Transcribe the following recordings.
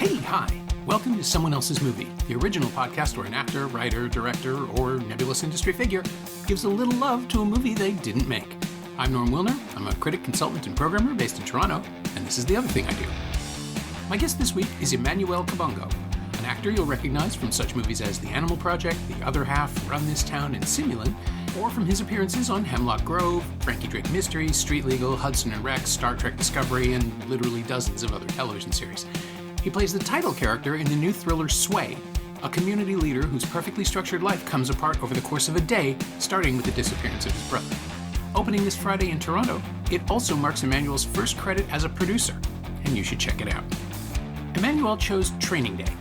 Hey, hi. Welcome to Someone Else's Movie, the original podcast where an actor, writer, director, or nebulous industry figure gives a little love to a movie they didn't make. I'm Norm Wilner. I'm a critic, consultant, and programmer based in Toronto, and this is the other thing I do. My guest this week is Emmanuel Kabongo, an actor you'll recognize from such movies as The Animal Project, The Other Half, Run This Town, and Simulant, or from his appearances on Hemlock Grove, Frankie Drake Mysteries, Street Legal, Hudson and Rex, Star Trek Discovery, and literally dozens of other television series. He plays the title character in the new thriller Sway, a community leader whose perfectly structured life comes apart over the course of a day, starting with the disappearance of his brother. Opening this Friday in Toronto, it also marks Emmanuel's first credit as a producer, and you should check it out. Emmanuel chose Training Day,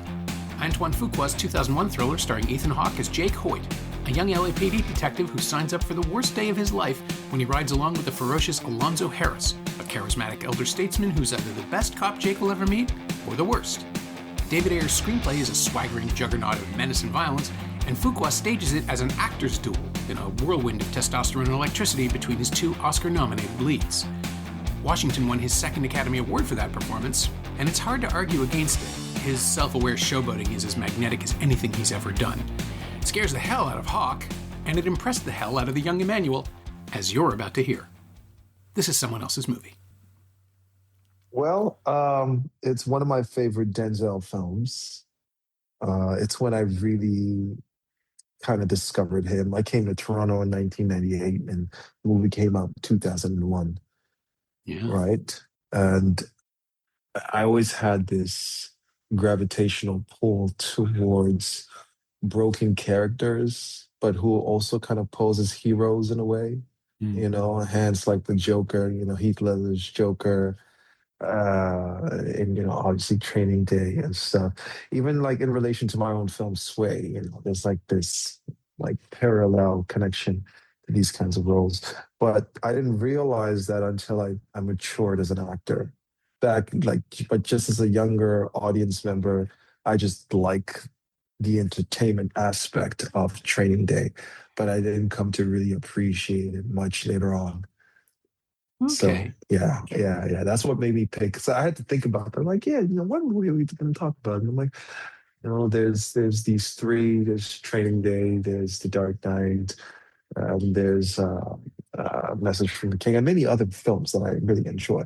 Antoine Fuqua's 2001 thriller starring Ethan Hawke as Jake Hoyt, a young LAPD detective who signs up for the worst day of his life when he rides along with the ferocious Alonzo Harris, a charismatic elder statesman who's either the best cop Jake will ever meet or the worst. David Ayer's screenplay is a swaggering juggernaut of menace and violence, and Fuqua stages it as an actor's duel in a whirlwind of testosterone and electricity between his two Oscar-nominated leads. Washington won his second Academy Award for that performance, and it's hard to argue against it. His self-aware showboating is as magnetic as anything he's ever done. It scares the hell out of Hawke, and it impressed the hell out of the young Emmanuel, as you're about to hear. This is Someone Else's Movie. Well, it's one of my favorite Denzel films. It's when I really kind of discovered him. I came to Toronto in 1998, and the movie came out in 2001. Yeah. Right? And I always had this gravitational pull towards broken characters, but who also kind of pose as heroes in a way. You know, hence like the Joker, Heath Ledger's Joker, and obviously Training Day and stuff. Even like in relation to my own film Sway, there's like this like parallel connection to these kinds of roles. But I didn't realize that until I matured as an actor. But just as a younger audience member, I just like the entertainment aspect of Training Day, but I didn't come to really appreciate it much later on. Okay. So yeah. That's what made me pick. So I had to think about that. Like, what movie are we going to talk about? And I'm like, there's these three. There's Training Day. There's The Dark Knight. There's Message from the King, and many other films that I really enjoy.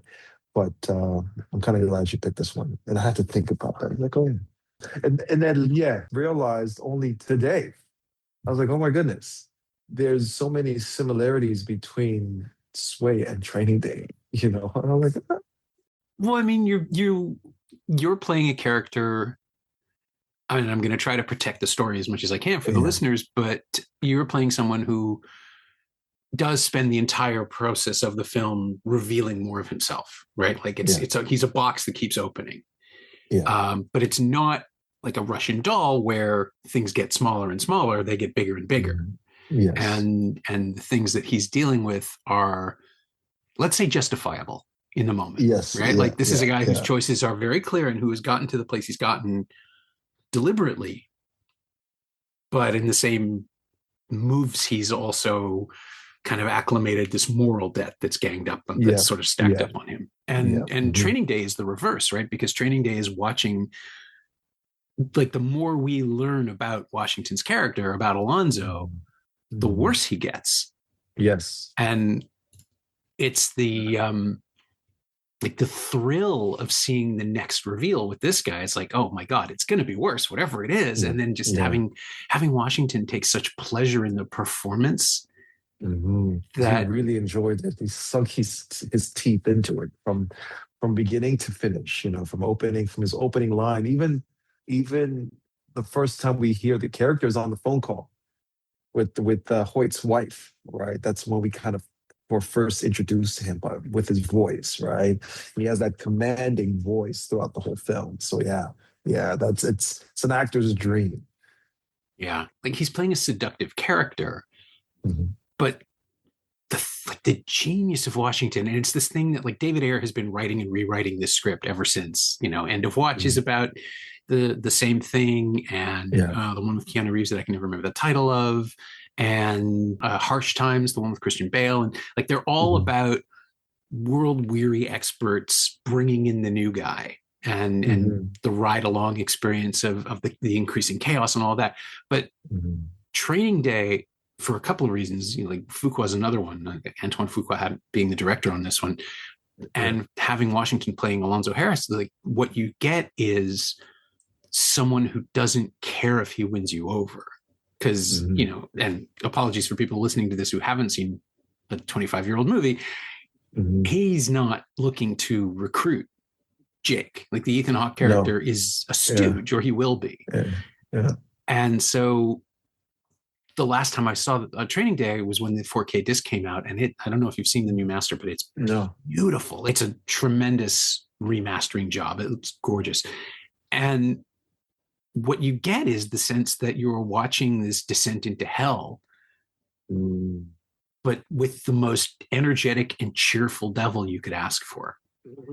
But I'm kind of glad you picked this one. And I had to think about that. I'm like, oh, yeah. And then, realized only today. I was like, oh my goodness. There's so many similarities between Sway and Training Day, And I'm like, ah. Well, I mean, you're playing a character. I mean, I'm going to try to protect the story as much as I can for the listeners, but you're playing someone who does spend the entire process of the film revealing more of himself, right? Like he's a box that keeps opening. Yeah. But it's not like a Russian doll where things get smaller and smaller; they get bigger and bigger. Yes. And the things that he's dealing with are, let's say, justifiable in the moment. Yes. Right. Like this is a guy whose choices are very clear and who has gotten to the place he's gotten deliberately. But in the same moves, he's also kind of acclimated this moral debt that's ganged up, that's sort of stacked up on him. And Training Day is the reverse, right? Because Training Day is watching, like, the more we learn about Washington's character, about Alonzo, the worse he gets. Yes. And it's the the thrill of seeing the next reveal with this guy. It's like, oh my God, it's going to be worse, whatever it is. And then just having Washington take such pleasure in the performance. That he really enjoyed it. He sunk his teeth into it from beginning to finish. From his opening line, even the first time we hear the characters on the phone call with Hoyt's wife, right? That's when we kind of were first introduced to him, but with his voice, right? He has that commanding voice throughout the whole film. So it's an actor's dream. Yeah, like he's playing a seductive character. But the genius of Washington, and it's this thing that like David Ayer has been writing and rewriting this script ever since, End of Watch is about the same thing, and the one with Keanu Reeves that I can never remember the title of, and Harsh Times, the one with Christian Bale, and like they're all about world weary experts bringing in the new guy and the ride along experience of the increasing chaos and all that. But Training Day, for a couple of reasons, like Fuqua is another one. Antoine Fuqua being the director on this one, and having Washington playing Alonzo Harris, like what you get is someone who doesn't care if he wins you over. Because, and apologies for people listening to this who haven't seen a 25-year-old movie, he's not looking to recruit Jake. Like the Ethan Hawke character is a stooge, or he will be. And so the last time I saw Training Day was when the 4K disc came out, and I don't know if you've seen the new master, but it's beautiful. It's a tremendous remastering job. It's gorgeous. And what you get is the sense that you're watching this descent into hell, but with the most energetic and cheerful devil you could ask for.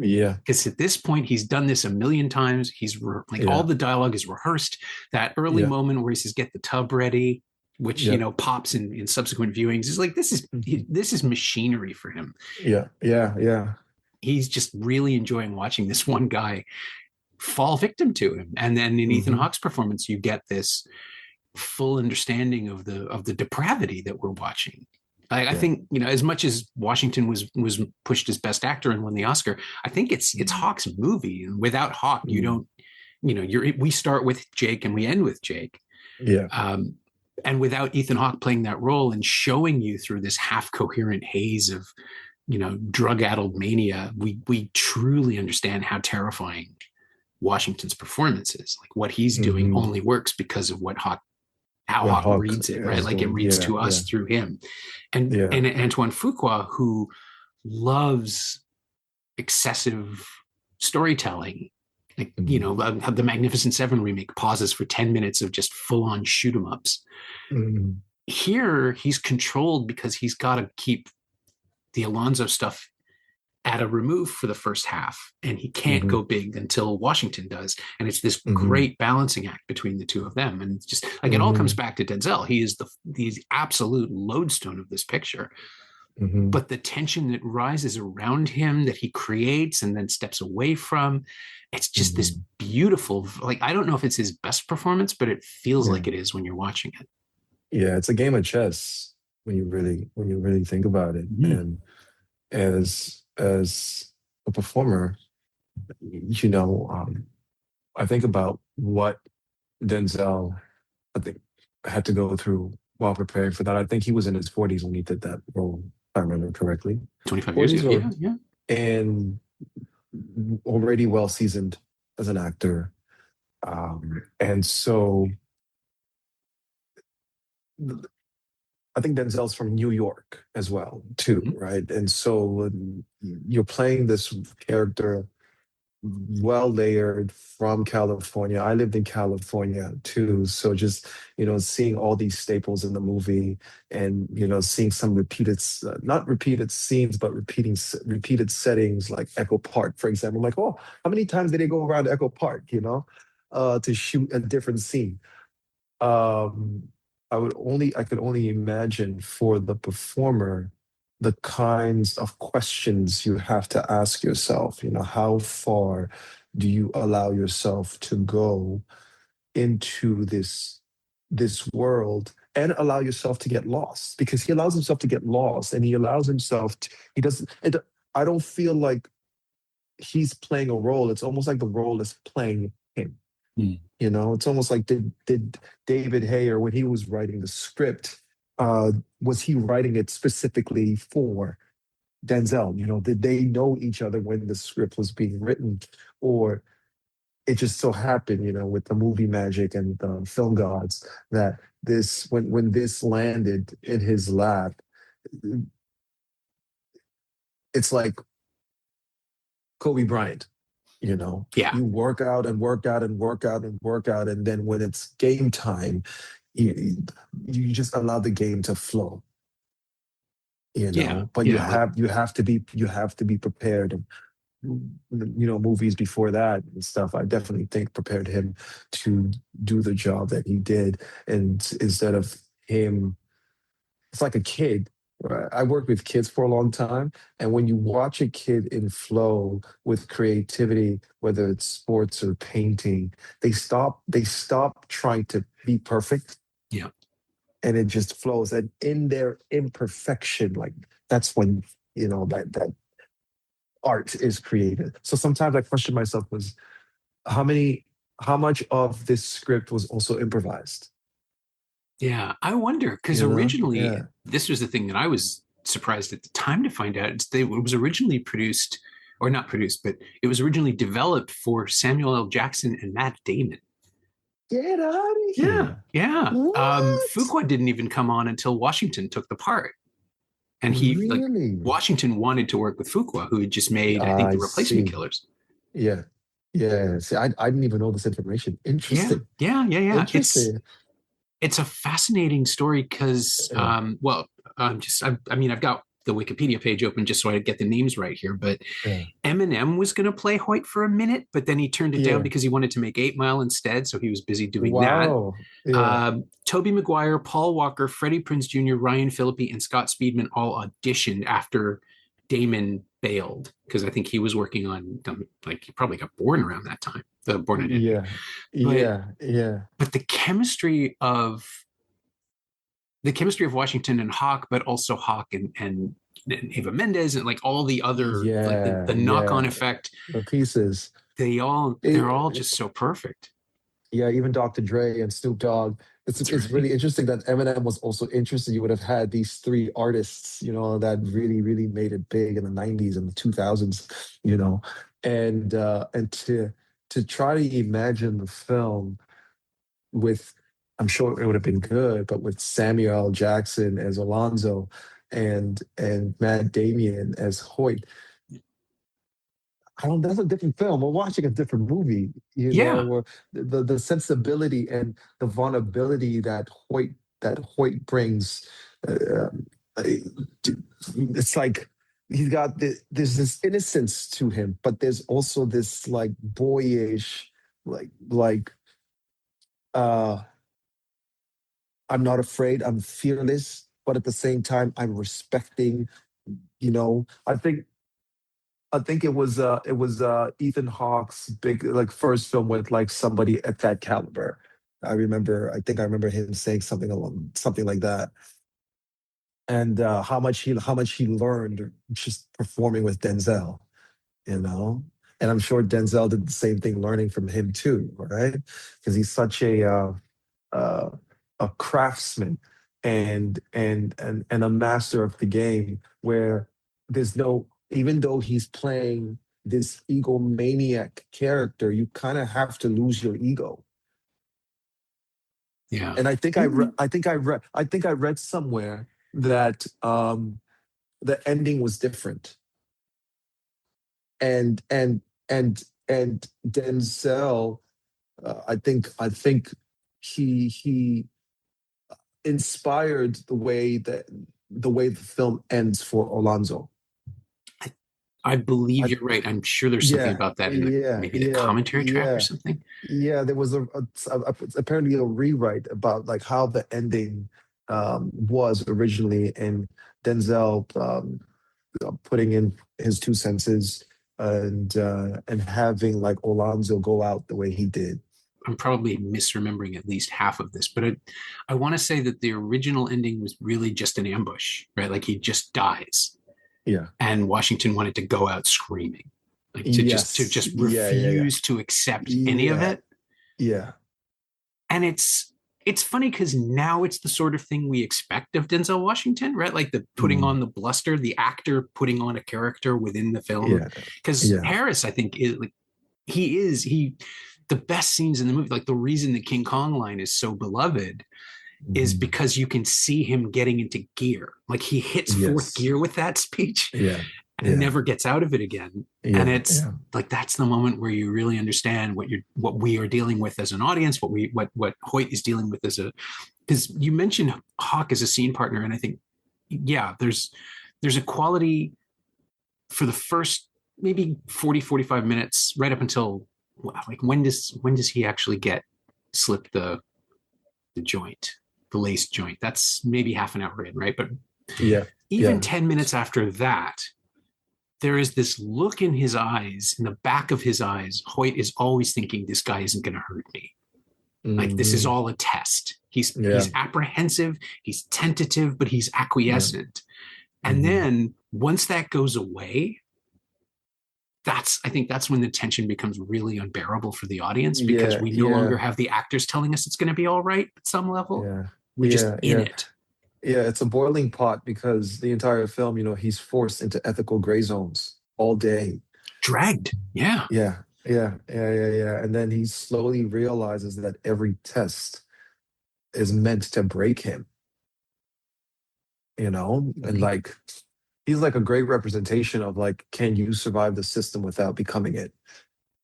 Yeah. Because at this point, he's done this a million times. He's all the dialogue is rehearsed. That early moment where he says, "Get the tub ready," which, pops in subsequent viewings, is like, this is machinery for him. Yeah. He's just really enjoying watching this one guy fall victim to him. And then in Ethan Hawke's performance, you get this full understanding of the depravity that we're watching. I think, as much as Washington was pushed as best actor and won the Oscar, I think it's Hawke's movie. And without Hawke, you don't, we start with Jake and we end with Jake. Yeah. And without Ethan Hawke playing that role and showing you through this half coherent haze of, drug-addled mania, we truly understand how terrifying Washington's performance is. Like what he's doing only works because of how Hawke reads it, right? Like it reads to us through him. And Antoine Fuqua, who loves excessive storytelling, like, the Magnificent Seven remake pauses for 10 minutes of just full-on shoot 'em ups. Here, he's controlled because he's got to keep the Alonzo stuff at a remove for the first half, and he can't go big until Washington does. And it's this great balancing act between the two of them. And it's just like, it all comes back to Denzel. He is the absolute lodestone of this picture. But the tension that rises around him, that he creates and then steps away from, it's just this beautiful, like, I don't know if it's his best performance, but it feels like it is when you're watching it. Yeah, it's a game of chess when you really think about it. And as a performer, I think about what Denzel, I think, had to go through while preparing for that. I think he was in his 40s when he did that role, if I remember correctly. 25 years ago, yeah. And already well seasoned as an actor. And so I think Denzel's from New York as well, too, right? And so you're playing this character well layered from California. I lived in California too. So just, seeing all these staples in the movie and, seeing some not repeated scenes, but repeated settings like Echo Park, for example. I'm like, oh, how many times did they go around Echo Park, to shoot a different scene? I could only imagine for the performer the kinds of questions you have to ask yourself. How far do you allow yourself to go into this world and allow yourself to get lost? Because he allows himself to get lost, and he allows himself to, I don't feel like he's playing a role. It's almost like the role is playing him. It's almost like did David Hayer, when he was writing the script, was he writing it specifically for Denzel? Did they know each other when the script was being written, or it just so happened, with the movie magic and the film gods, that when this landed in his lap, it's like Kobe Bryant. You work out and work out and work out and work out, and then when it's game time, you just allow the game to flow. But you have to be prepared. And movies before that and stuff, I definitely think prepared him to do the job that he did. And instead of him, it's like a kid Right. I worked with kids for a long time, and when you watch a kid in flow with creativity, whether it's sports or painting, they stop trying to be perfect, Yeah. and it just flows. And in their imperfection, like that's when that art is created. So sometimes I question myself: was how many, how much of this script was also improvised? Yeah, I wonder because You know? originally Yeah. this was the thing that I was surprised at the time to find out. It was originally produced, or not produced, but it was originally developed for Samuel L. Jackson and Matt Damon. Get out of Yeah, here. yeah. What? Fuqua didn't even come on until Washington took the part, and he like Really? Washington wanted to work with Fuqua, who had just made I think I the Replacement see. Killers. Yeah. Yeah. See, I didn't even know this information. Yeah, Interesting. yeah, yeah, yeah. Interesting. It's a fascinating story because, Yeah. I mean, I've got the Wikipedia page open just so I get the names right here, but Yeah. Eminem was going to play Hoyt for a minute, but then he turned it down Yeah. because he wanted to make 8 Mile instead. So he was busy doing that. Wow. Yeah. Tobey Maguire, Paul Walker, Freddie Prinze Jr., Ryan Phillippe, and Scott Speedman all auditioned after Damon bailed because I think he was working on, like, he probably got born around that time, the Born Identity. Yeah. But Yeah. Yeah. but the chemistry of Washington and Hawk, but also Hawk and Eva Mendes and like all the other like Yeah. the knock-on Yeah. effect, The pieces. they're all It, just so perfect. yeah, even Dr. Dre and Snoop Dogg. That's It's right. really interesting that Eminem was also interested. You would have had these three artists, that really, really made it big in the 90s and the 2000s, and to try to imagine the film with, I'm sure it would have been good, but with Samuel L. Jackson as Alonzo and Matt Damien as Hoyt. I don't. That's a different film. We're watching a different movie. Yeah. Where the sensibility and the vulnerability that Hoyt brings. Uh, uh, it's like he's got there's this innocence to him, but there's also this like boyish, like uh, I'm not afraid. I'm fearless, but at the same time, I'm respecting. I think it was Ethan Hawke's big like first film with like somebody at that caliber. I think I remember him saying something like that, and how much he learned just performing with Denzel, you know. And I'm sure Denzel did the same thing, learning from him too, right? Because he's such uh, a craftsman and a master of the game where there's no, even though he's playing this egomaniac character, you kind of have to lose your ego. Yeah. And I think I read somewhere that the ending was different, and Denzel, I think he inspired the way the film ends for Alonzo. I believe I, you're right. I'm sure there's something yeah, about that in the yeah, maybe the yeah, commentary track or yeah, something. yeah. There was apparently a rewrite about like how the ending was originally, and Denzel putting in his two senses and having like Alonzo go out the way he did. I'm probably misremembering at least half of this, but I want to say that the original ending was really just an ambush, right? Like he just dies, Yeah. and Washington wanted to go out screaming, like to just Yes. Yeah. Yeah. Yeah. refuse to accept any of Yeah. it. Yeah. And it's funny because now it's the sort of thing we expect of Denzel Washington, right? Like the putting Mm. on the bluster, the actor putting on a character within the film. Yeah. Because Yeah. Harris, I think, is like he the best scenes in the movie, like the reason the King Kong line is so beloved is Mhm. because you can see him getting into gear. Like he hits fourth Yes. gear with that speech Yeah. and Yeah. never gets out of it again. And Yeah. it's Yeah. like that's the moment where you really understand what we are dealing with as an audience, what Hoyt is dealing with as a, because you mentioned Hawk as a scene partner, and I think yeah, there's a quality for the first maybe 40-45 minutes right up until like when does he actually get slip the joint, the lace joint? That's maybe half an hour in, right? But Yeah. even Yeah. 10 minutes after that, there is this look in his eyes, in the back of his eyes. Hoyt is always thinking, this guy isn't going to hurt me. Like, this is Hmm. all a test. He's Yeah. apprehensive, he's tentative, but he's Yeah. acquiescent. And Hmm. then once that goes away, I think that's when the tension becomes really unbearable for the audience, because Yeah. we no longer Yeah. have the actors telling us it's going to be all right at some level. Yeah. We're just Yeah. in Yeah. it. Yeah. It's a boiling pot because the entire film, he's forced into ethical gray zones all day. Dragged. Yeah. Yeah. Yeah. Yeah. Yeah. Yeah. And then he slowly realizes that every test is meant to break him, and Mhm. like he's like a great representation of like, can you survive the system without becoming it?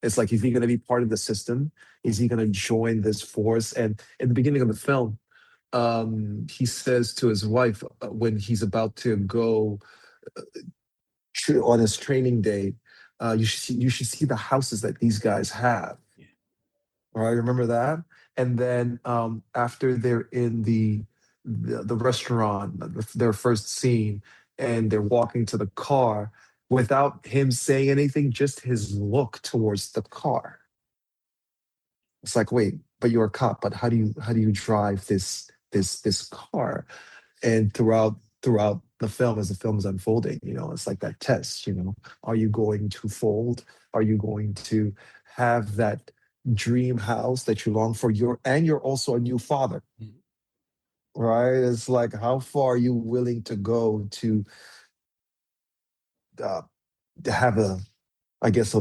It's like, is he going to be part of the system? Is he going to join this force? And in the beginning of the film, he says to his wife, when he's about to go on his training day, you should see the houses that these guys have. All right, remember that? And then after they're in the restaurant, their first scene, and they're walking to the car, without him saying anything, just his look towards the car. It's like, wait, but you're a cop, but how do you drive this car? And throughout the film, as the film is unfolding, it's like that test. Are you going to fold? Are you going to have that dream house that you long for? You're also a new father, right? It's like, how far are you willing to go uh, to have I guess,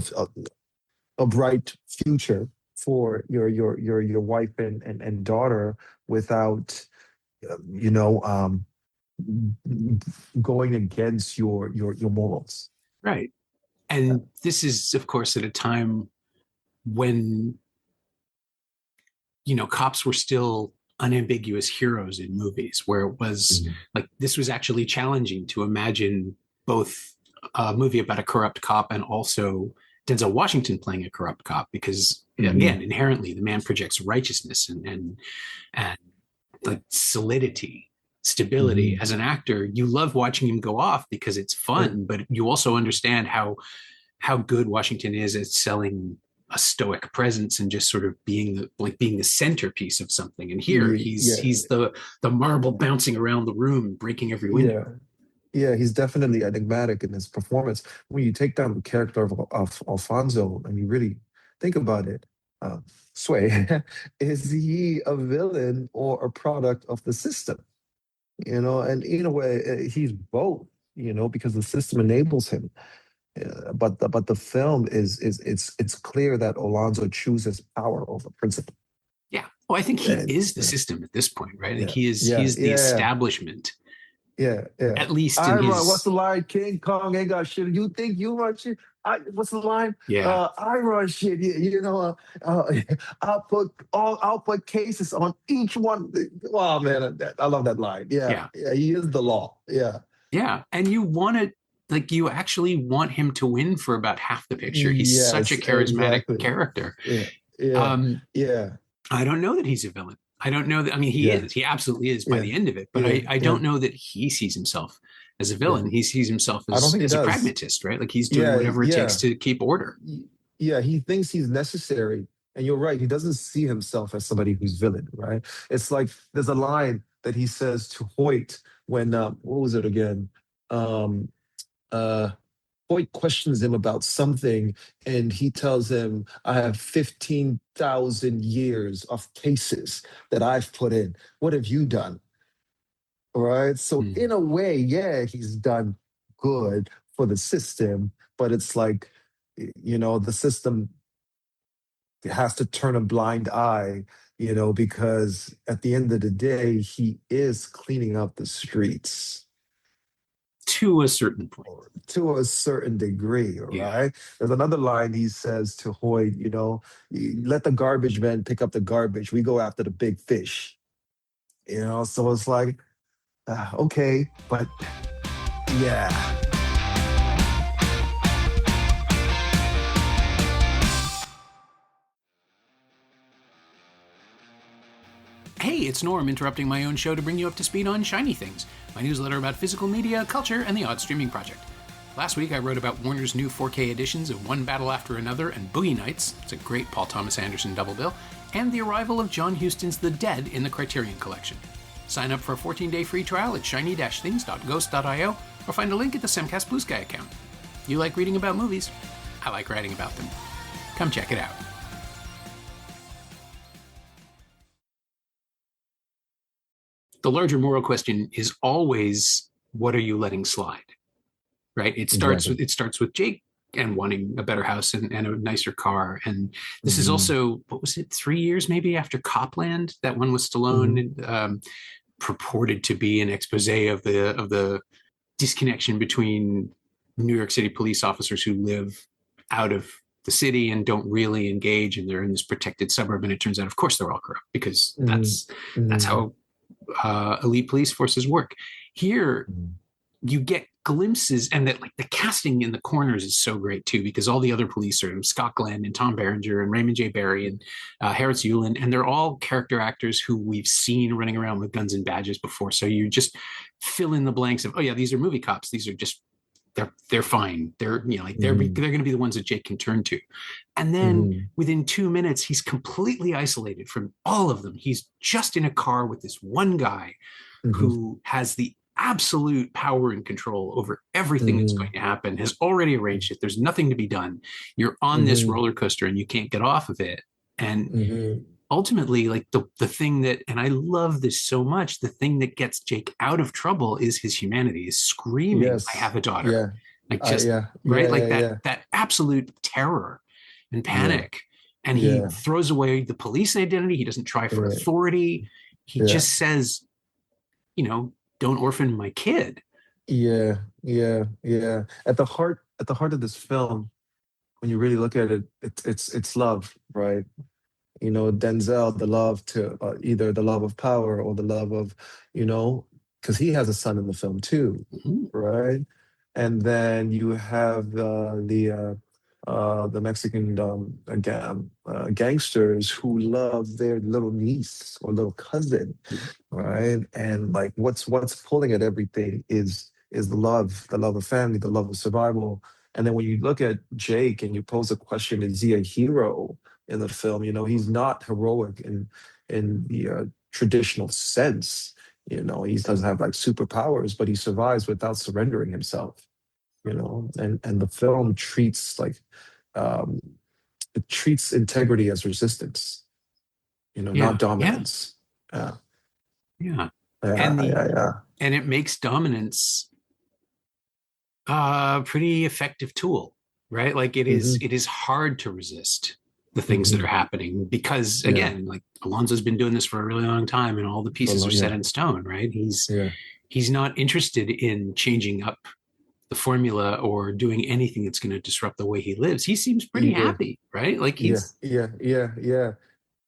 a bright future for your wife and daughter, without you know going against your morals. Right. And this is, of course, at a time when, cops were still unambiguous heroes in movies, where it was Mhm. like, this was actually challenging to imagine both a movie about a corrupt cop and also Denzel Washington playing a corrupt cop, because Mhm. again, inherently the man projects righteousness and like solidity, stability. Mhm. As an actor, you love watching him go off because it's Yeah. fun, but you also understand how good Washington is at selling a stoic presence and just sort of being the centerpiece of something. And here he's Yeah. he's the marble bouncing around the room, breaking every window. Yeah. Yeah, he's definitely enigmatic in his performance. When you take down the character of Alfonso and you really think about it, uh, Sway, is he a villain or a product of the system? And in a way, he's both. Because the system enables him. But the film it's clear that Alonso chooses power over principle. Yeah. Well, I think he And is the system at this point, right? I think yeah, he yeah, is the yeah, establishment, yeah, yeah. at least in I run. What's his. the line? King Kong ain't got shit. You think you run shit? What's the line? Yeah. I run shit. I'll put cases on each one. Wow, man, I love that line. Yeah, Yeah. yeah, he is the law. Yeah, Yeah. And you actually want him to win for about half the picture. He's such a yes, charismatic exactly. character. Yeah, yeah, Um, yeah, I don't know that he's a villain. I don't know that. I mean, he yeah, is. He absolutely is by yeah, the end of it. But yeah, I yeah, don't know that he sees himself as a yeah. villain. He sees himself I don't think he as a does. pragmatist, right? Like, he's doing Yeah, whatever it takes yeah. to keep order. Yeah, he thinks he's necessary. And you're right, he doesn't see himself as somebody who's villain, right? It's like there's a line that he says to Hoyt when what was it again? Um uh Hoyt questions him about something, and he tells him, I have 15,000 years of cases that I've put in. What have you done? Right? So Hmm. in a way, yeah, he's done good for the system, but it's like, the system has to turn a blind eye, because at the end of the day, he is cleaning up the streets To a certain point. to a certain degree, Yeah. right? There's another line he says to Hoyt, let the garbage men pick up the garbage. We go after the big fish, So it's like, okay, but yeah. Hey, Hey, it's Norm interrupting my own show to bring you up to speed on Shiny Things, my newsletter about physical media, culture, and the odd streaming project. Last week I wrote about Warner's new 4K editions of One Battle After Another and Boogie Nights, it's a great Paul Thomas Anderson double bill, and the arrival of John Huston's The Dead in the Criterion Collection. Sign up for a 14-day free trial at shiny-things.ghost.io or find a link at the Semcast Blue Sky account. You like reading about movies? I like writing about them. Come check it out. The larger moral question is always, what are you letting slide? Right? It starts with Jake and wanting a better house and a nicer car. And this is also, what was it, 3 years maybe after Copland? That one was Stallone, purported to be an expose of the disconnection between New York City police officers who live out of the city and don't really engage, and they're in this protected suburb. And it turns out, of course, they're all corrupt because that's how elite police forces work. Here, you get glimpses, and that, like, the casting in the corners is so great too, because all the other police are Scott Glenn and Tom Berenger and Raymond J. Barry and Harris Yulin, and they're all character actors who we've seen running around with guns and badges before. So you just fill in the blanks of, oh yeah, these are movie cops. These are just they're fine. They're they're going to be the ones that Jake can turn to. And then within 2 minutes, he's completely isolated from all of them. He's just in a car with this one guy who has the absolute power and control over everything that's going to happen, has already arranged it. There's nothing to be done. You're on this roller coaster and you can't get off of it. And ultimately, like the thing that, and I love this so much, the thing that gets Jake out of trouble is his humanity, is screaming, I have a daughter. Like just, that absolute terror and panic. And he throws away the police identity. He doesn't try for authority. He just says, don't orphan my kid. At the heart of this film, when you really look at it, it's love, right? Denzel, the love to either the love of power or the love of, because he has a son in the film too, right? And then you have the Mexican gangsters who love their little niece or little cousin, right? And like what's pulling at everything is the love of family, the love of survival. And then when you look at Jake and you pose a question, is he a hero in the film? He's not heroic in the traditional sense. He doesn't have like superpowers, but he survives without surrendering himself. And the film treats it treats integrity as resistance, not dominance. And it makes dominance a pretty effective tool, right? Like it is hard to resist the things that are happening because, again, like Alonzo's been doing this for a really long time and all the pieces are set in stone, right? He's not interested in changing up the formula or doing anything that's going to disrupt the way he lives. He seems pretty happy, right? Like he's And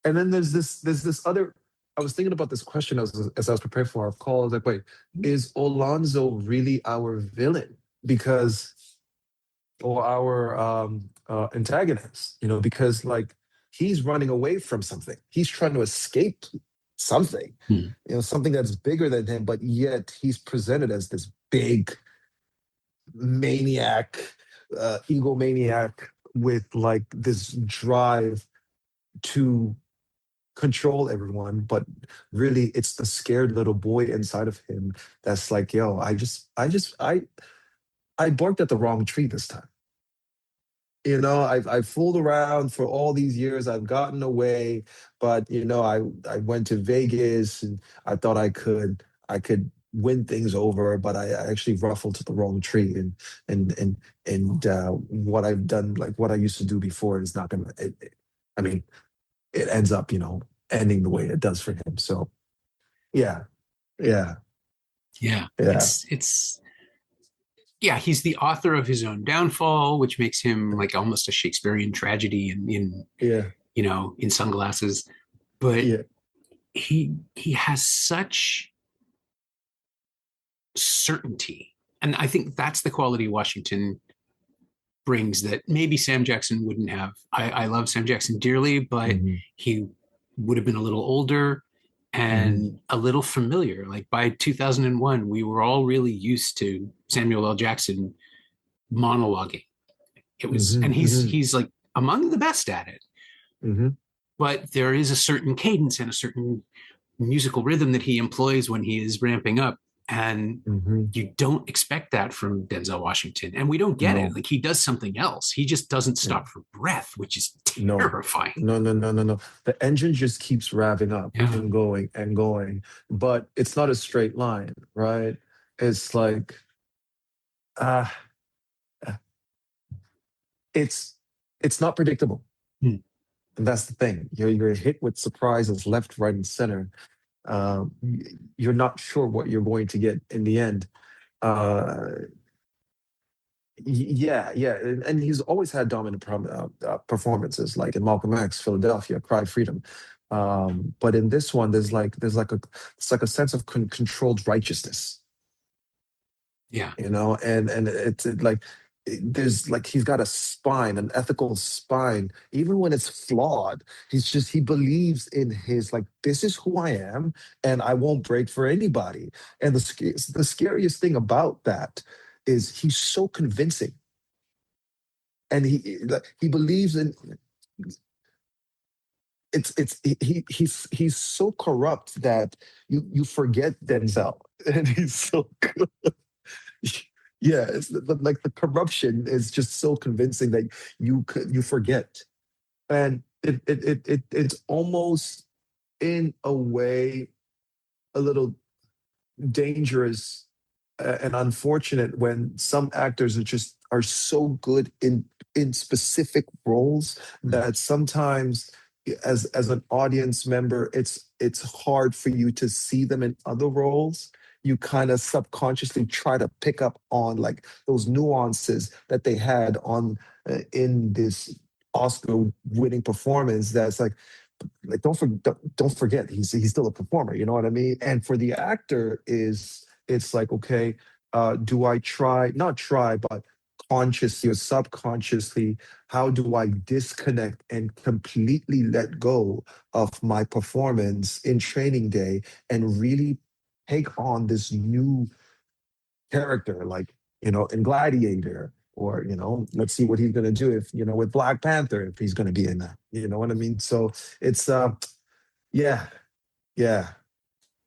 then there's this other. I was thinking about this question as I was preparing for our call. I was like, wait, is Alonzo really our villain? Or our antagonist? Because like he's running away from something. He's trying to escape something. Something that's bigger than him, but yet he's presented as this big maniac, egomaniac with like this drive to control everyone, but really it's the scared little boy inside of him that's like, yo, I barked at the wrong tree this time. I've fooled around for all these years. I've gotten away, but I went to Vegas and I thought I could win things over, but I actually ruffled to the wrong tree, and what I've done, like what I used to do before, is not gonna. It ends up, ending the way it does for him. So, he's the author of his own downfall, which makes him like almost a Shakespearean tragedy in sunglasses. But he has such certainty, and I think that's the quality Washington brings that maybe Sam Jackson wouldn't have. I love Sam Jackson dearly, but he would have been a little older. Hmm. and a little familiar. Like by 2001, we were all really used to Samuel L. Jackson monologuing. It was, Hmm. and Hmm. he's like among the best at it. Hmm. But there is a certain cadence and a certain musical rhythm that he employs when he is ramping up, and Hmm. you don't expect that from Denzel Washington, and we don't get it. No. Like he does something else. He just doesn't Yeah. stop for breath, which is No. terrifying. No, no, no, no, no. The engine just keeps revving up Yeah, and going and going, but it's not a straight line, right? It's like, uh, it's it's not predictable. hmm. And that's the thing. You're hit with surprises left, right, and center. You're not sure what you're going to get in the end. Uh, yeah, yeah, and he's always had dominant performances, like in Malcolm X, Philadelphia, Cry Freedom. But in this one, it's like a sense of controlled righteousness, Yeah, and like there's like he's got a spine, an ethical spine, even when it's flawed. He believes in his like this is who I am, and I won't break for anybody. And the scariest thing about that is he's so convincing, and he believes in he's so corrupt that you forget Denzel, and he's so good. Yeah, like the corruption is just so convincing that you forget, and it's almost in a way a little dangerous and unfortunate when some actors are so good in specific roles that sometimes as an audience member it's hard for you to see them in other roles. You kind of subconsciously try to pick up on like those nuances that they had on in this Oscar winning performance that's like don't forget he's still a performer, you know what I mean? And for the actor is it's like okay, do I try not try but consciously or subconsciously, how do I disconnect and completely let go of my performance in Training Day and really take on this new character, like in Gladiator, or let's see what he's going to do if with Black Panther, if he's going to be in that, you know what I mean? So it's yeah, yeah.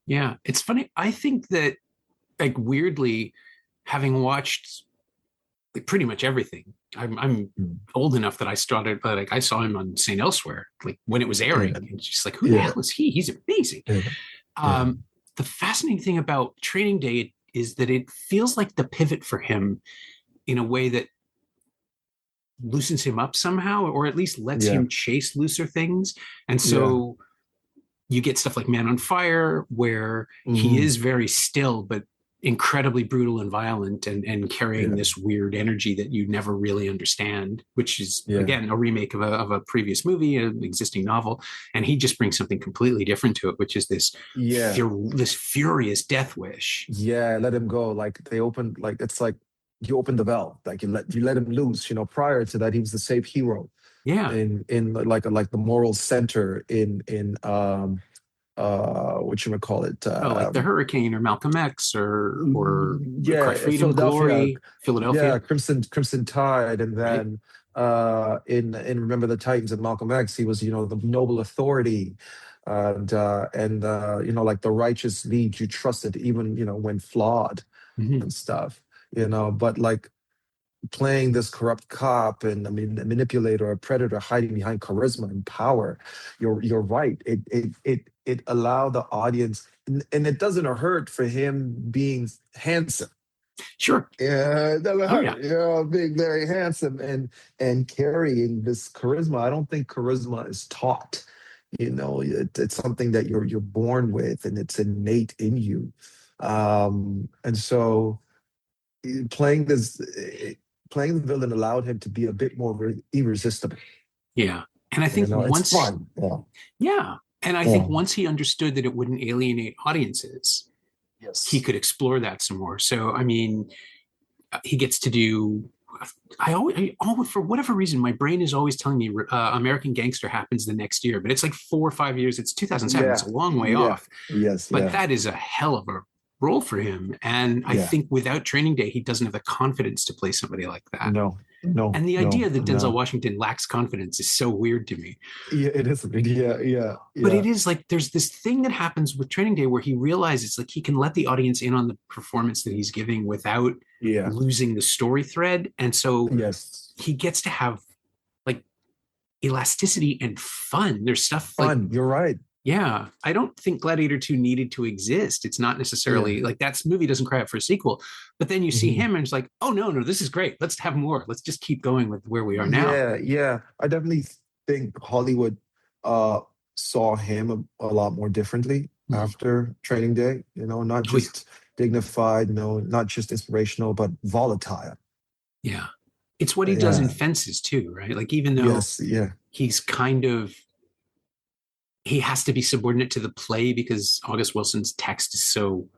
yeah. It's funny. I think that like weirdly, having watched like pretty much everything, I'm Mm. old enough that I started like I saw him on St. Elsewhere, like when it was airing, Yeah, and just like who the yeah, hell is he? He's amazing. yeah, yeah, Um, the fascinating thing about Training Day is that it feels like the pivot for him in a way that loosens him up somehow, or at least lets yeah, him chase looser things. And yeah. so you get stuff like Man on Fire, where he Hmm. is very still, but incredibly brutal and violent and carrying Yeah, this weird energy that you never really understand, which is, yeah, again, a remake of a previous movie, an existing novel. And he just brings something completely different to it, which is yeah, this furious death wish. yeah. Let him go. Like they opened, like it's like you open the valve, like you let him loose. Prior to that, he was the safe hero Yeah. in like the moral center in what you would call it, Oh, like the Hurricane or Malcolm X or Cry yeah, Freedom, Philadelphia, Glory, Philadelphia, yeah, Crimson Tide, and right? then in Remember the Titans and Malcolm X, he was the noble authority, and like the righteous lead you trusted even when flawed Mm-hmm. and stuff, but like playing this corrupt cop and I mean a manipulator, a predator hiding behind charisma and power. You're right. It allowed the audience, and it doesn't hurt for him being handsome. Sure. Yeah, it doesn't Oh yeah. hurt. Being very handsome and carrying this charisma. I don't think charisma is taught. It's something that you're born with, and it's innate in you. And so playing this playing the villain allowed him to be a bit more irresistible. Yeah. And I think It's once, fun. Yeah. yeah. And I think Yeah. once he understood that it wouldn't alienate audiences, he Yes. could explore that some more. So, I mean, he gets to do for whatever reason, my brain is always telling me American Gangster happens the next year, but it's like 4 or 5 years. It's 2007. It's Yeah, a long way yeah, off, yes, but yeah, that is a hell of a role for him. And I yeah. think without Training Day, he doesn't have the confidence to play somebody like that. No, no, And the idea no, that Denzel no. Washington lacks confidence is so weird to me. Yeah, it is. Yeah, yeah, But yeah, it is like there's this thing that happens with Training Day where he realizes like he can let the audience in on the performance that he's giving without yeah. losing the story thread. And so Yes. he gets to have like elasticity and fun. There's stuff like, Fun. You're right. yeah, I don't think Gladiator 2 needed to exist. It's not Yeah. necessarily like that movie doesn't cry out for a sequel. But then you see Mhm. him and it's like, oh no, no, this is great. Let's have more. Let's just keep going with where we are now. Yeah, yeah. I definitely think Hollywood uh saw him a lot more differently Mhm. after Training Day, not Oh yeah. just dignified, not just inspirational, but volatile. Yeah. It's what he does in Yeah. Fences too, right? Like even though Yes, yeah. he's kind of he has to be subordinate to the play because August Wilson's text is so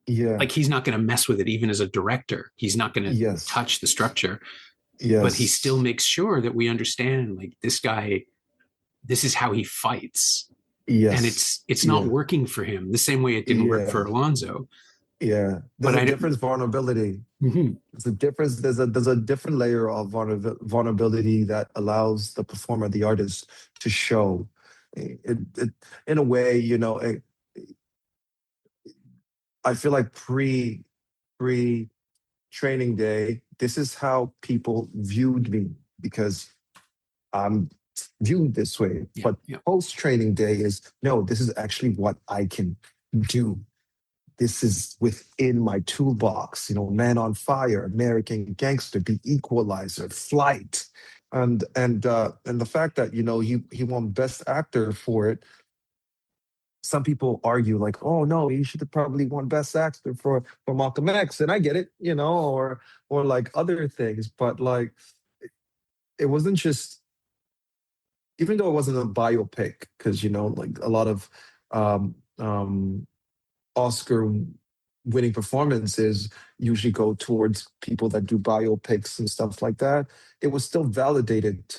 Yeah. like he's not going to mess with it even as a director. He's not going to Yes. touch the structure, but he still Yes. makes sure that we understand like this guy, this is how he fights. And Yes. it's not Yeah. working for him the same way it didn't work for Yeah. Alonzo. Yeah. There's But a I difference vulnerability. Mhm. There's a difference. There's a different layer of vulnerability that allows the performer, the artist, to show. It in a way, I feel like pre Training Day, this is how people viewed me because I'm viewed this way. Yeah, But yeah. post Training Day is no, this is actually what I can do. This is within my toolbox, Man on Fire, American Gangster, The Equalizer, Flight. And the fact that, he won Best Actor for it. Some people argue like, oh no, he should have probably won Best Actor for Malcolm X. And I get it, or like other things, but like it wasn't just, even though it wasn't a biopic, because like a lot of Oscar winning performances usually go towards people that do biopics and stuff like that. It was still validated,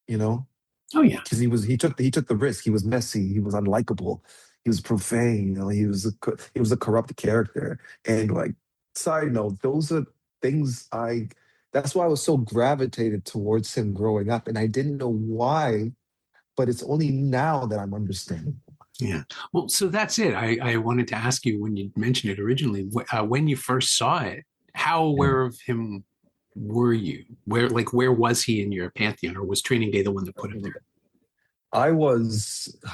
you know, Oh yeah. because he took the risk. He was messy. He was unlikable. He was profane. He was a corrupt character. And like, side note, those are things I. That's why I was so gravitated towards him growing up, and I didn't know why, but it's only now that I'm understanding. Yeah. Well, so that's it. I wanted to ask you when you mentioned it originally, when you first saw it, how Yeah. aware of him were you? Where was he in your pantheon, or was Training Day the one that put him there? How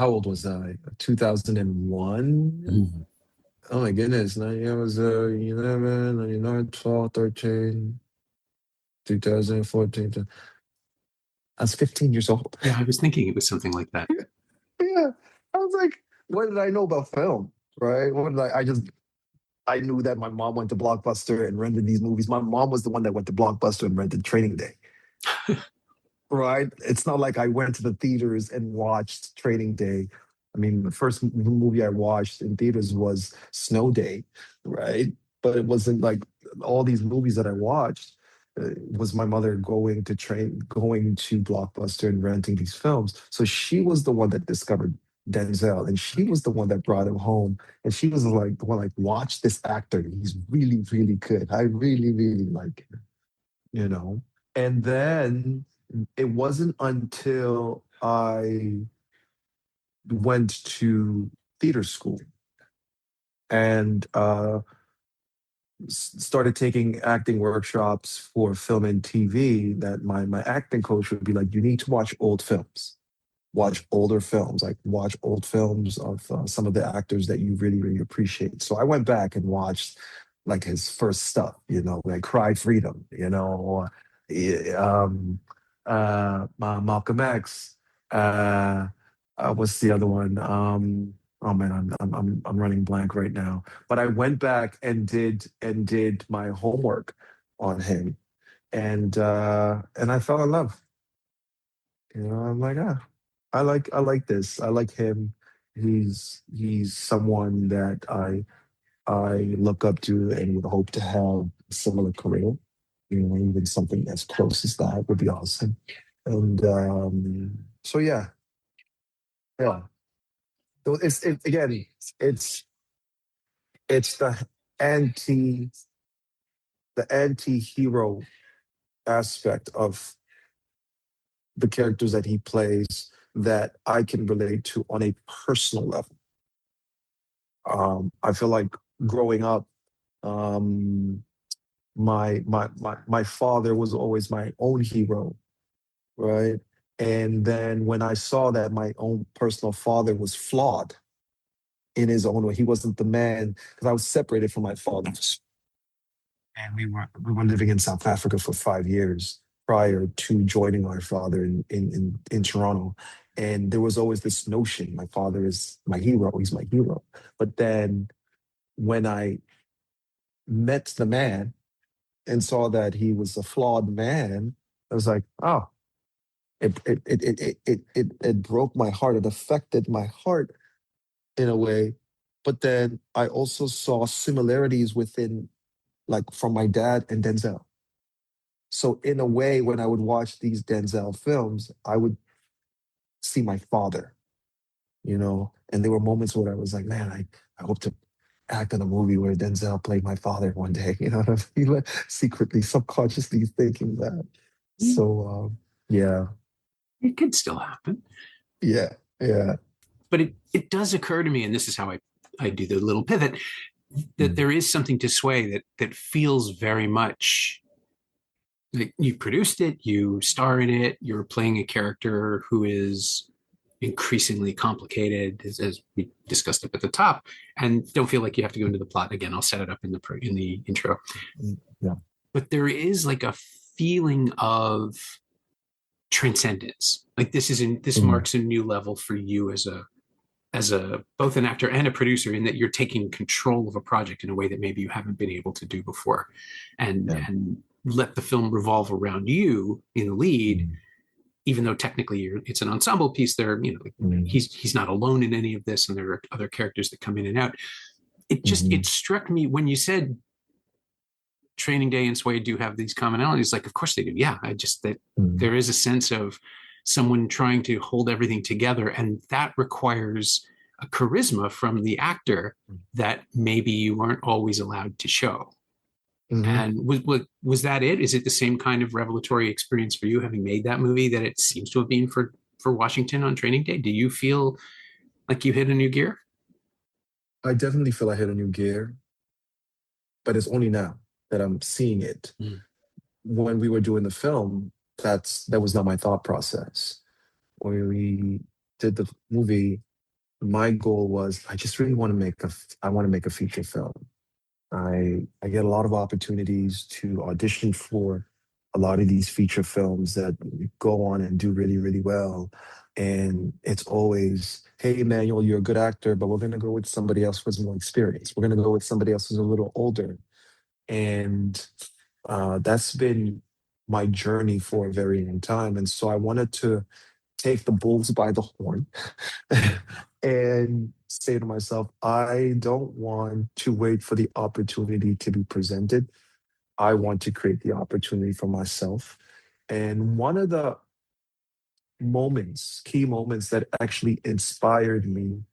old was I? 2001? Mhm. Oh my goodness. I was 11, 99, 12, 13, 2014. I was 15 years old. Yeah, I was thinking it was something like that. Yeah. I was like, what did I know about film? Right? I knew that my mom went to Blockbuster and rented these movies. My mom was the one that went to Blockbuster and rented Training Day. Right? It's not like I went to the theaters and watched Training Day. I mean, the first movie I watched in theaters was Snow Day, right? But it wasn't like all these movies that I watched. Was my mother going to Blockbuster and renting these films. So she was the one that discovered Denzel, and she was the one that brought him home. And she was like the one like, watch this actor. He's really, really good. I really, really like him, you know. And then it wasn't until I went to theater school and started taking acting workshops for film and TV that my acting coach would be like, you need to watch old films, watch older films, like watch old films of some of the actors that you really, really appreciate. So I went back and watched like his first stuff, like Cry Freedom, or Malcolm X. What's the other one? Oh man, I'm running blank right now. But I went back and did my homework on him, and I fell in love. I'm like, I like this. I like him. He's someone that I look up to and would hope to have a similar career. even something as close as that would be awesome. And so yeah. So again, it's it's anti the anti-hero aspect of the characters that he plays that I can relate to on a personal level. I feel like growing up, um, my father was always my own hero, right? And then when I saw that my own personal father was flawed in his own way, he wasn't the man because I was separated from my father, and we were living in South Africa for 5 years prior to joining our father in Toronto. And there was always this notion, my father is my hero, he's my hero. But then when I met the man and saw that he was a flawed man, I was like, oh, it broke my heart. It affected my heart in a way. But then I also saw similarities within, like, from my dad and Denzel. So in a way, when I would watch these Denzel films, I would see my father, and there were moments where I was like, man, I hope to act in a movie where Denzel played my father one day. You know what I mean? Like, secretly, subconsciously thinking that. So yeah, It could still happen. yeah, yeah. But it does occur to me, and this is how I do the little pivot, that there is something to Sway that feels very much like you produced it, you star in it, you're playing a character who is increasingly complicated, as we discussed up at the top, and don't feel like you have to go into the plot again. I'll set it up in the intro. Yeah. But there is like a feeling of transcendence. Like this marks a new level for you as a both an actor and a producer, in that you're taking control of a project in a way that maybe you haven't been able to do before, and let the film revolve around you in the lead. Even though technically it's an ensemble piece, he's not alone in any of this, and there are other characters that come in and out. It struck me when you said Training Day and Sway do have these commonalities. Like, of course they do. Yeah, that there is a sense of someone trying to hold everything together, and that requires a charisma from the actor that maybe you aren't always allowed to show. And was that it? Is it the same kind of revelatory experience for you, having made that movie, that it seems to have been for Washington on Training Day? Do you feel like you hit a new gear? I definitely feel I hit a new gear, but it's only now that I'm seeing it. When we were doing the film, that was not my thought process. When we did the movie, my goal was I just really want to make a feature film. I get a lot of opportunities to audition for a lot of these feature films that go on and do really, really well. And it's always, hey, Emmanuel, you're a good actor, but we're going to go with somebody else with more experience. We're going to go with somebody else who's a little older. And that's been my journey for a very long time. And so I wanted to take the bulls by the horn and say to myself, I don't want to wait for the opportunity to be presented. I want to create the opportunity for myself. And one of the key moments that actually inspired me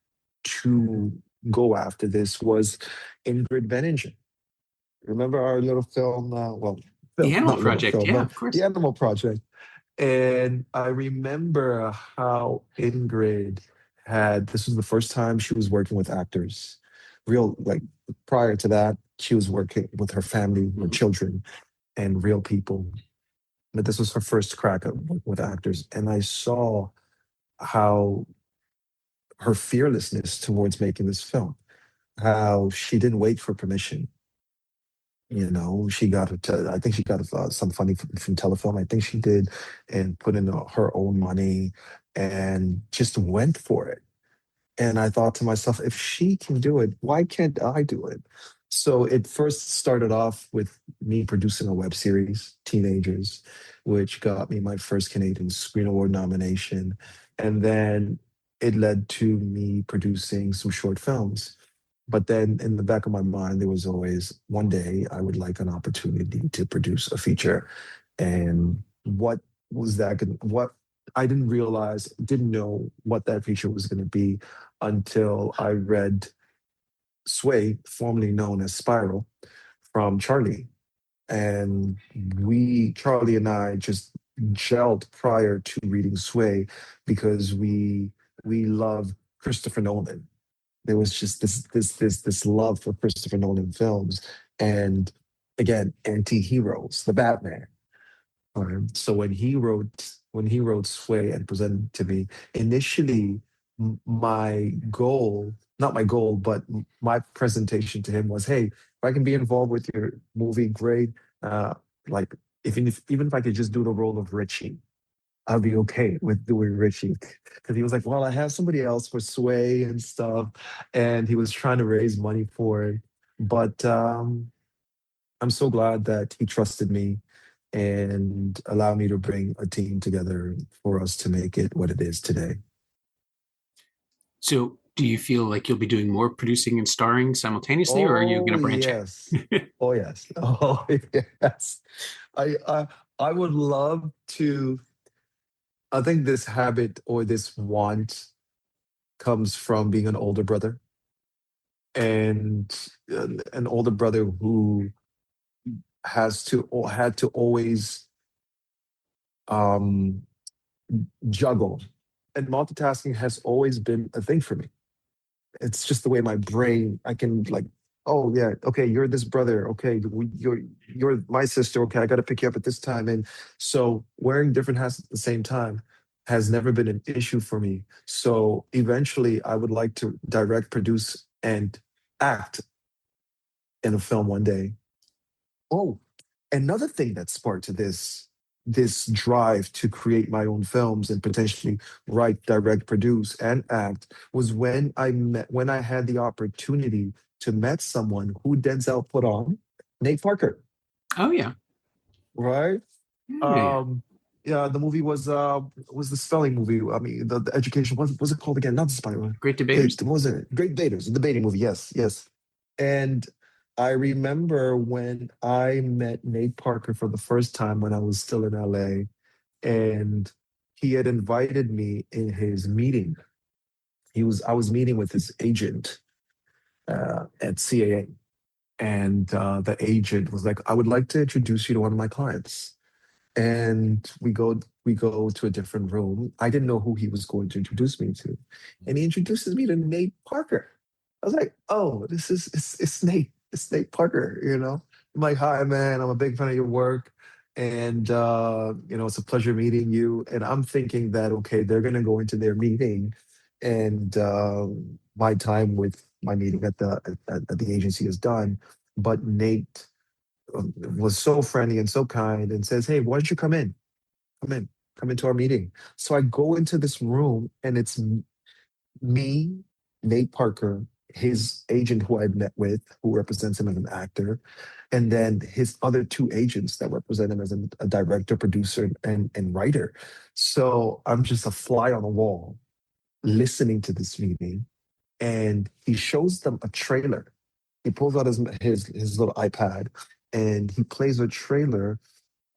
to go after this was Ingrid Beningen. Remember our little film? The Animal not little Project, film, yeah, but of course. the Animal Project. And I remember how Ingrid this was the first time she was working with actors. Like, prior to that, she was working with her family, her children, and real people. But this was her first crack at working with actors. And I saw how her fearlessness towards making this film, how she didn't wait for permission. She got it. I think she got some funding from Telefilm. I think she did, and put in her own money and just went for it. And I thought to myself, if she can do it, why can't I do it? So it first started off with me producing a web series, Teenagers, which got me my first Canadian Screen Award nomination. And then it led to me producing some short films. But then in the back of my mind, there was always one day I would like an opportunity to produce a feature. And what was that going what I didn't realize, didn't know what that feature was going to be until I read Sway, formerly known as Spiral, from Charlie. And Charlie and I just gelled prior to reading Sway because we love Christopher Nolan. There was just this love for Christopher Nolan films, and again, anti-heroes, the Batman. So when he wrote Sway and presented it to me, initially my goal, not my goal, but my presentation to him was, hey, if I can be involved with your movie, great. Like even if I could just do the role of Richie, I'd be okay with doing Richie. Because he was like, well, I have somebody else for Sway and stuff. And he was trying to raise money for it. But I'm so glad that he trusted me and allowed me to bring a team together for us to make it what it is today. So, do you feel like you'll be doing more producing and starring simultaneously, or are you going Oh to branch yes. Oh yes. Oh yes. I I would love to. I think this habit or this want comes from being an older brother, and an older brother who has to or had to always um juggle. And multitasking has always been a thing for me. It's just the way my brain, I can like, oh yeah, okay, you're this brother. Okay, you're my sister. Okay, I got to pick you up at this time. And so wearing different hats at the same time has never been an issue for me. So eventually, I would like to direct, produce, and act in a film one day. Oh, another thing that sparked this drive to create my own films and potentially write, direct, produce, and act was when I had the opportunity to met someone who Denzel put on, Nate Parker, Oh yeah, right? yeah. Um, yeah, the movie was the spelling movie. I mean, the education was it called again? Not the spelling. Great It debaters. wasn't it? Great Debaters, the debating movie. Yes, yes. And I remember when I met Nate Parker for the first time when I was still in LA, and he had invited me in his meeting. I was meeting with his agent at CAA, and the agent was like, "I would like to introduce you to one of my clients." And we go to a different room. I didn't know who he was going to introduce me to, and he introduces me to Nate Parker. I was like, oh, it's Nate. It's Nate Parker. I'm like, hi man, I'm a big fan of your work, and it's a pleasure meeting you. And I'm thinking that okay, they're gonna go into their meeting, and my time with my meeting at the agency is done. But Nate was so friendly and so kind and says, "Hey, why don't you come in? Come in, come into our meeting." So I go into this room and it's me, Nate Parker, his agent who I'd met with, who represents him as an actor, and then his other two agents that represent him as a director, producer, and writer. So I'm just a fly on the wall listening to this meeting, and he shows them a trailer. He pulls out his little iPad and he plays a trailer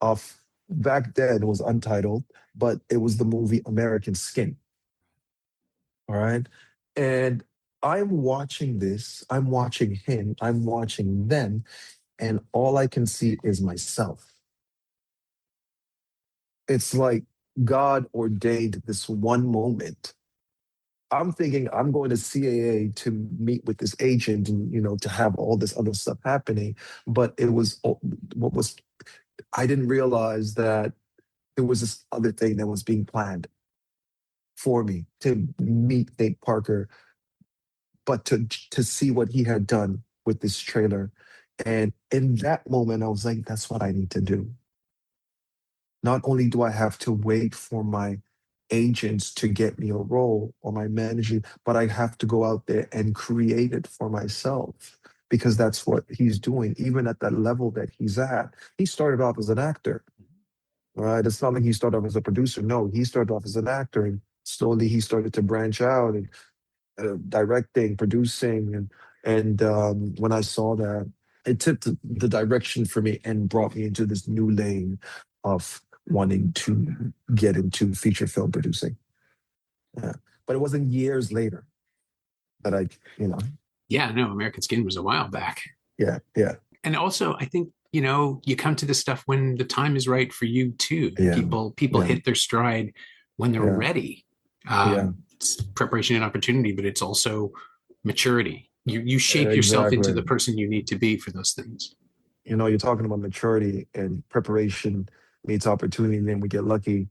of back then it was untitled, but it was the movie American Skin. All right. And I'm watching this, I'm watching him, I'm watching them, and all I can see is myself. It's like God ordained this one moment. I'm thinking I'm going to CAA to meet with this agent and to have all this other stuff happening, but it was what was I didn't realize that there was this other thing that was being planned for me to meet Nate Parker, but to see what he had done with this trailer. And in that moment, I was like, that's what I need to do. Not only do I have to wait for my agents to get me a role or my manager, but I have to go out there and create it for myself because that's what he's doing. Even at that level that he's at, he started off as an actor, right? It's not like he started off as a producer. No, he started off as an actor, and slowly he started to branch out and directing, producing, And when I saw that, it tipped the direction for me and brought me into this new lane of wanting to get into feature film producing. Yeah. But it wasn't years later that Yeah, no, American Skin was a while back. yeah, yeah, And also, I think, you come to this stuff when the time is right for you too. yeah, People yeah, hit their stride when they're yeah, ready. yeah, It's preparation and opportunity, but it's also maturity. You shape yourself into exactly. the person you need to be for those things. You're talking about maturity and preparation meets opportunity, and then we get lucky.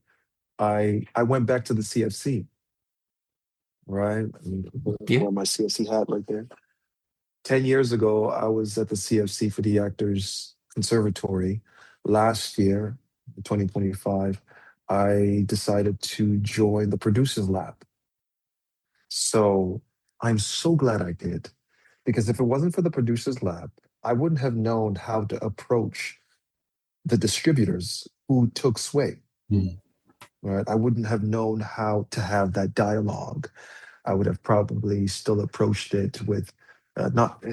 I went back to the CFC, right? I mean, Yeah. wore my CFC hat right there. 10 years ago, I was at the CFC for the Actors Conservatory. Last year, 2025, I decided to join the Producers Lab. So I'm so glad I did, because if it wasn't for the Producers Lab, I wouldn't have known how to approach the distributors who took sway. Mm. Right? I wouldn't have known how to have that dialogue. I would have probably still approached it with not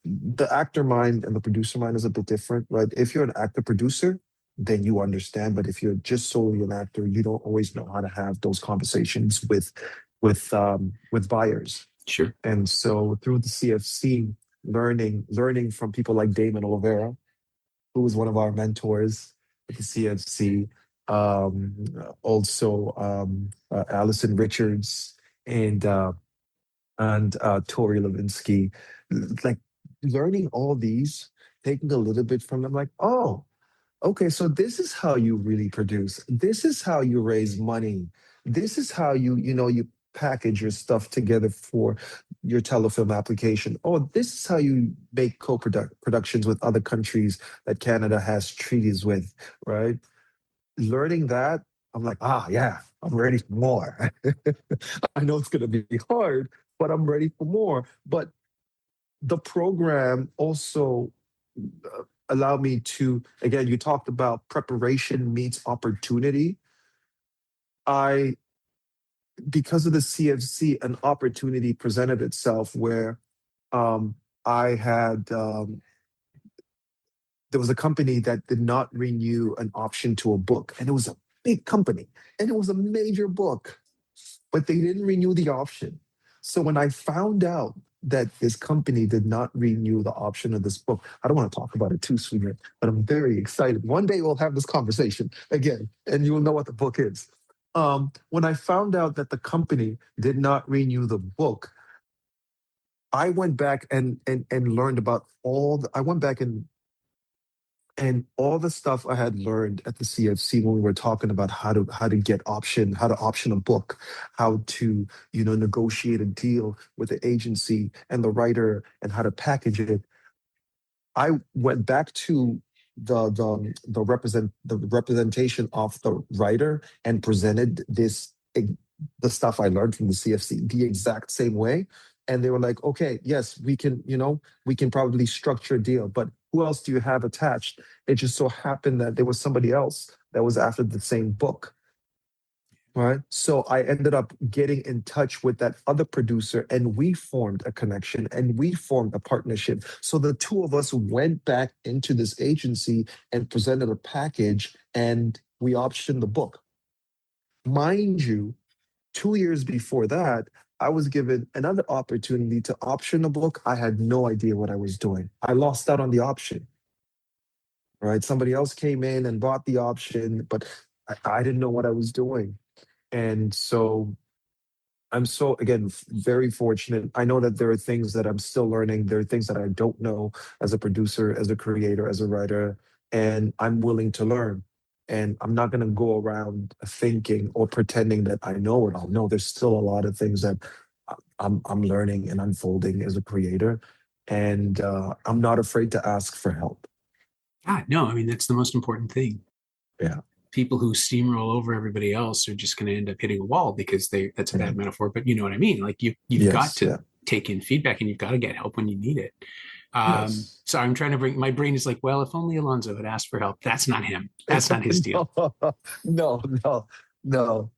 the actor mind and the producer mind is a bit different, right? If you're an actor producer, then you understand. But if you're just solely an actor, you don't always know how to have those conversations with buyers. Sure. And so through the CFC, learning from people like Damon Olivera, who was one of our mentors at the CFC, also Allison Richards and Tori Levinsky, like learning all these, taking a little bit from them, like, oh, okay, so this is how you really produce. This is how you raise money. This is how you package your stuff together for your telefilm application. Oh, this is how you make co-productions with other countries that Canada has treaties with, right? Learning that, I'm like, yeah, I'm ready for more. I know it's going to be hard, but I'm ready for more. But the program also allowed me to, again, you talked about preparation meets opportunity. I, because of the CFC, an opportunity presented itself where um, I had, there was a company that did not renew an option to a book, and it was a big company, and it was a major book, but they didn't renew the option. So when I found out that this company did not renew the option of this book, I don't want to talk about it too soon, but I'm very excited. One day we'll have this conversation again, and you will know what the book is. When I found out that the company did not renew the book, I went back and learned about I went back and all the stuff I had learned at the CFC when we were talking about how to get how to option a book, how to negotiate a deal with the agency and the writer, and how to package it. I went back to the representation of the writer and presented the stuff I learned from the CFC the exact same way. And they were like, okay, yes, we can probably structure a deal, but who else do you have attached? It just so happened that there was somebody else that was after the same book. Right. So I ended up getting in touch with that other producer, and we formed a connection and we formed a partnership. So the two of us went back into this agency and presented a package, and we optioned the book. Mind you, 2 years before that, I was given another opportunity to option a book. I had no idea what I was doing. I lost out on the option. Right. Somebody else came in and bought the option, but I didn't know what I was doing. And so I'm so, again, very fortunate. I know that there are things that I'm still learning. There are things that I don't know as a producer, as a creator, as a writer, and I'm willing to learn. And I'm not going to go around thinking or pretending that I know it all. No, there's still a lot of things that I'm learning and unfolding as a creator, and I'm not afraid to ask for help. God, no, I mean, that's the most important thing. Yeah, People who steamroll over everybody else are just going to end up hitting a wall because that's a yeah. bad metaphor, but you know what I mean? Like you've got Yes, to yeah, take in feedback and you've got to get help when you need it. yes. So I'm trying to my brain is like, well, if only Alonzo had asked for help. That's not him. That's not his deal. No, no, no, no,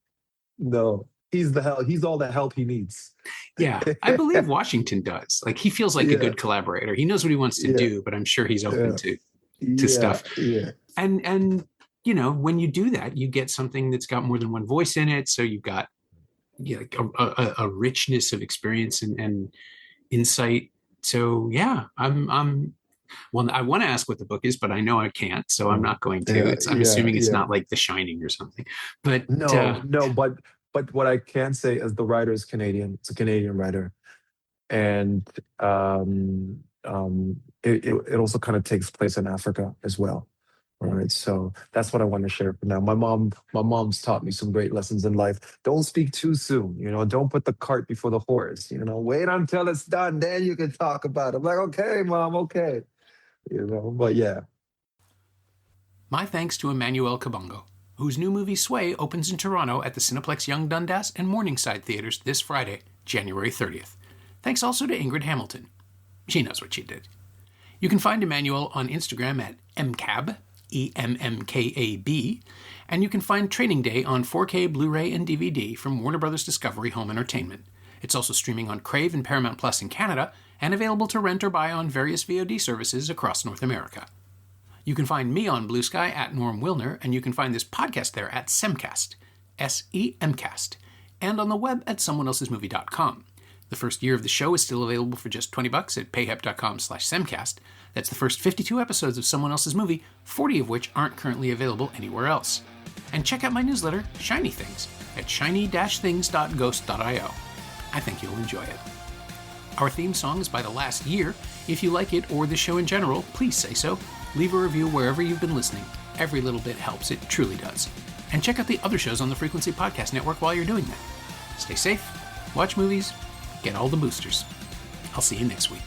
no. he's the help. He's all the help he needs. Yeah, I believe Washington does. Like, he feels like a Yeah, good collaborator. He knows what he wants to yeah, do, but I'm sure he's open yeah, to yeah, stuff. yeah. And when you do that, you get something that's got more than one voice in it. So you've got like a richness of experience and insight. So yeah, I'm well, I want to ask what the book is, but I know I can't, so I'm not going to. Yeah, I'm yeah, assuming it's yeah. not like The Shining or something. But No, no, but what I can say is the writer is Canadian. It's a Canadian writer, and it also kind of takes place in Africa as well. All right, so that's what I want to share for now. My mom's taught me some great lessons in life. Don't speak too soon. Don't put the cart before the horse. Wait until it's done, then you can talk about it. I'm like, okay, mom, okay. But yeah. my thanks to Emmanuel Kabongo, whose new movie Sway opens in Toronto at the Cineplex Yonge Dundas and Morningside Theatres this Friday, January 30th. Thanks also to Ingrid Hamilton. She knows what she did. You can find Emmanuel on Instagram at mkab, EMMKAB, and you can find Training Day on 4K Blu-ray and DVD from Warner Bros. Discovery Home Entertainment. It's also streaming on Crave and Paramount Plus in Canada, and available to rent or buy on various VOD services across North America. You can find me on Blue Sky at Norm Wilner, and you can find this podcast there at Semcast, SEMcast, and on the web at someoneelsesmovie.com. The first year of the show is still available for just $20 at payhep.com/semcast. That's the first 52 episodes of Someone Else's Movie, 40 of which aren't currently available anywhere else. And check out my newsletter, Shiny Things, at shiny-things.ghost.io. I think you'll enjoy it. Our theme song is by The Last Year. If you like it or the show in general, please say so. Leave a review wherever you've been listening. Every little bit helps, it truly does. And check out the other shows on the Frequency Podcast Network while you're doing that. Stay safe, watch movies, get all the boosters. I'll see you next week.